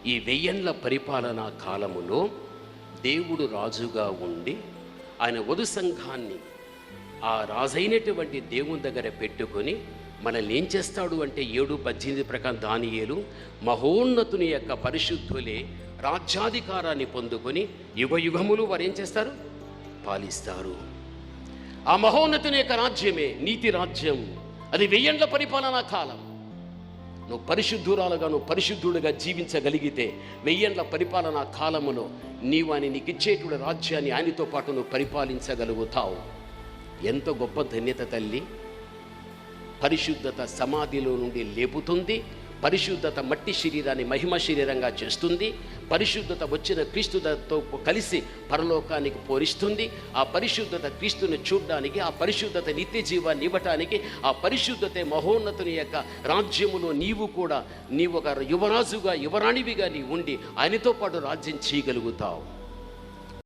ఈ 1000 పరిపాలనా కాలములో దేవుడు రాజుగా ఉండి ఆయన వధు సంఘాన్ని ఆ రాజైనటువంటి దేవుని దగ్గర పెట్టుకొని మనల్ని ఏం చేస్తాడు అంటే 7:18 ప్రకారం దానియేలు మహోన్నతుని యొక్క పరిశుద్ధులే రాజ్యాధికారాన్ని పొందుకొని యుగయుగములు వారు ఏం చేస్తారు? పాలిస్తారు. ఆ మహోన్నతుని యొక్క రాజ్యమే నీతి రాజ్యం. అది 1000 పరిపాలనా కాలం. నువ్వు పరిశుద్ధురాలుగా నువ్వు పరిశుద్ధుడుగా జీవించగలిగితే 1000 పరిపాలనా కాలములో నీవు అని నీకు ఇచ్చేటువంటి రాజ్యాన్ని ఆయనతో పాటు నువ్వు పరిపాలించగలుగుతావు. ఎంత గొప్ప ధన్యత తల్లి! పరిశుద్ధత సమాధిలో నుండి లేపుతుంది. పరిశుద్ధత మట్టి శరీరాన్ని మహిమ శరీరంగా చేస్తుంది. పరిశుద్ధత వచ్చిన క్రీస్తుతో కలిసి పరలోకానికి పోరిస్తుంది. ఆ పరిశుద్ధత క్రీస్తుని చూడడానికి, ఆ పరిశుద్ధత నిత్య జీవాన్ని ఇవ్వటానికి, ఆ పరిశుద్ధతే మహోన్నతుని యొక్క రాజ్యములో నీవు ఒక యువరాజుగా యువరాణివిగా నీ ఉండి ఆయనతో పాటు రాజ్యం చేయగలుగుతావు.